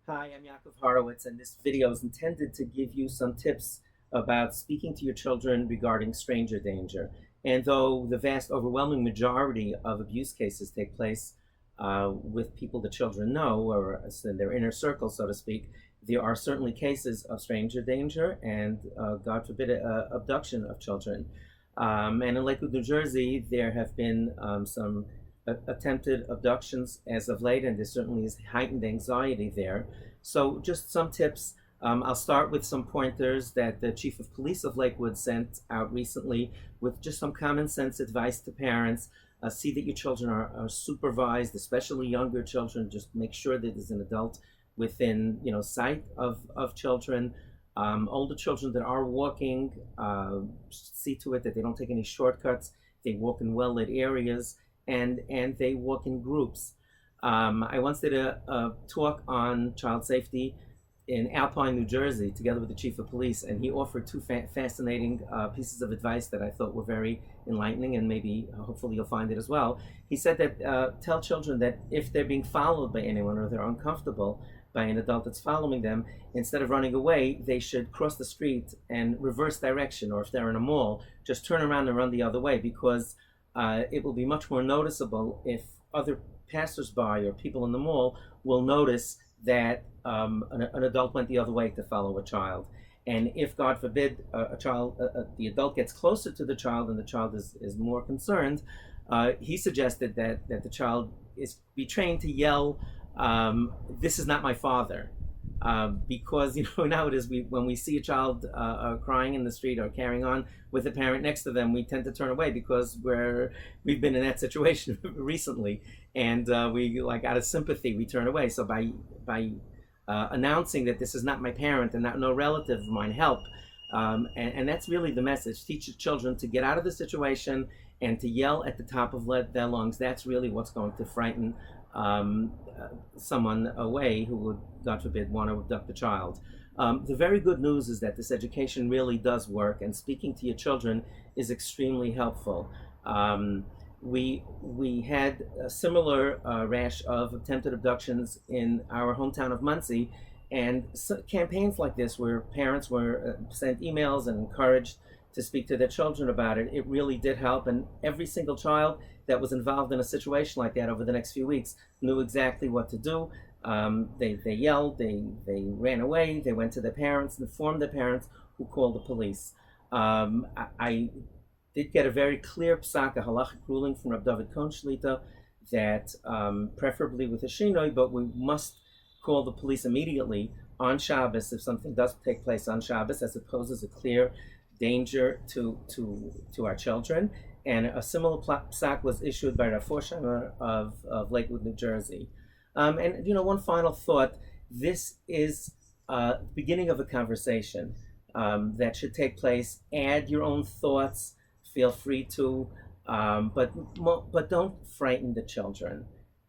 Hi, I'm Yaakov Horowitz, and this video is intended to give you some tips about speaking to your children regarding stranger danger. And though the vast overwhelming majority of abuse cases take place with people the children know, or in their inner circle, so to speak, there are certainly cases of stranger danger and, God forbid, abduction of children. And in Lakewood, New Jersey, there have been some attempted abductions as of late, and there certainly is heightened anxiety there. So, just some tips. I'll start with some pointers that the chief of police of Lakewood sent out recently with just some common sense advice to parents. See that your children are supervised, especially younger children. Just make sure that there's an adult within sight of children. Older children that are walking, see to it that they don't take any shortcuts. They walk in well-lit areas, and they walk in groups. I once did a talk on child safety in Alpine, New Jersey, together with the chief of police, and he offered two fascinating pieces of advice that I thought were very enlightening, and maybe hopefully you'll find it as well. He said that tell children that if they're being followed by anyone or they're uncomfortable by an adult that's following them, instead of running away, they should cross the street and reverse direction, or if they're in a mall, just turn around and run the other way, because it will be much more noticeable if other passersby or people in the mall will notice that an adult went the other way to follow a child. And if, God forbid, the adult gets closer to the child and the child is more concerned, he suggested that the child be trained to yell, "This is not my father." Because nowadays when we see a child crying in the street or carrying on with a parent next to them, we tend to turn away because we've been in that situation recently, and we, like, out of sympathy, we turn away. So by announcing that this is not my parent and not no relative of mine, help, and that's really the message. Teach your children to get out of the situation and to yell at the top of their lungs. That's really what's going to frighten someone away who would, God forbid, want to abduct the child. The very good news is that this education really does work, and speaking to your children is extremely helpful. We had a similar rash of attempted abductions in our hometown of Muncie, and campaigns like this, where parents were sent emails and encouraged to speak to their children about it, it really did help. And every single child that was involved in a situation like that over the next few weeks knew exactly what to do. They yelled, they ran away, they went to their parents, informed their parents, who called the police. I did get a very clear psak, a halachic ruling from Rabbi David Cohen Shlita, that preferably with a shinoi, but we must call the police immediately on Shabbos if something does take place on Shabbos, as it poses a clear danger to our children. And a similar psak was issued by Rav Forsheimer of Lakewood, New Jersey. And one final thought: this is the beginning of a conversation that should take place. Add your own thoughts. Feel free to, but don't frighten the children.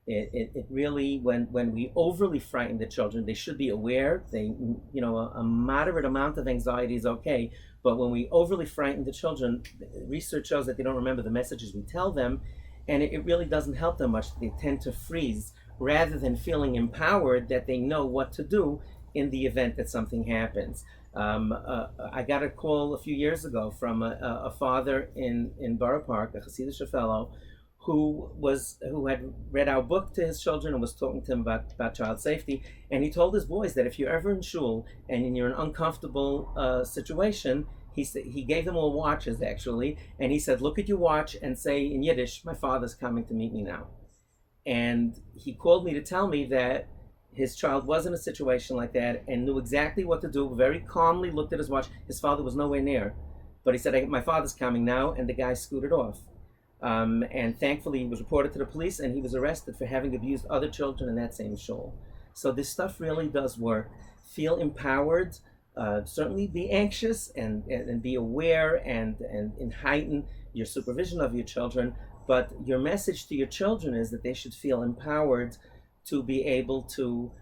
It really, when we overly frighten the children, they should be aware. A moderate amount of anxiety is okay, but when we overly frighten the children, research shows that they don't remember the messages we tell them, and it really doesn't help them much. They tend to freeze rather than feeling empowered that they know what to do in the event that something happens. I got a call a few years ago from a father in Borough Park, a Hasidic fellow, who had read our book to his children and was talking to them about child safety. And he told his boys that if you're ever in shul and you're in an uncomfortable situation, he gave them all watches, actually, and he said, look at your watch and say in Yiddish, "My father's coming to meet me now." And he called me to tell me that his child was in a situation like that and knew exactly what to do, very calmly looked at his watch. His father was nowhere near, but he said, "My father's coming now," and the guy scooted off. And thankfully, he was reported to the police, and he was arrested for having abused other children in that same shul. So this stuff really does work. Feel empowered. Certainly be anxious and be aware and heighten your supervision of your children. But your message to your children is that they should feel empowered to be able to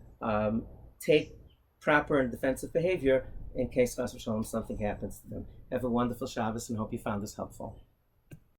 take proper and defensive behavior in case, chas v'shalom, something happens to them. Have a wonderful Shabbos, and hope you found this helpful.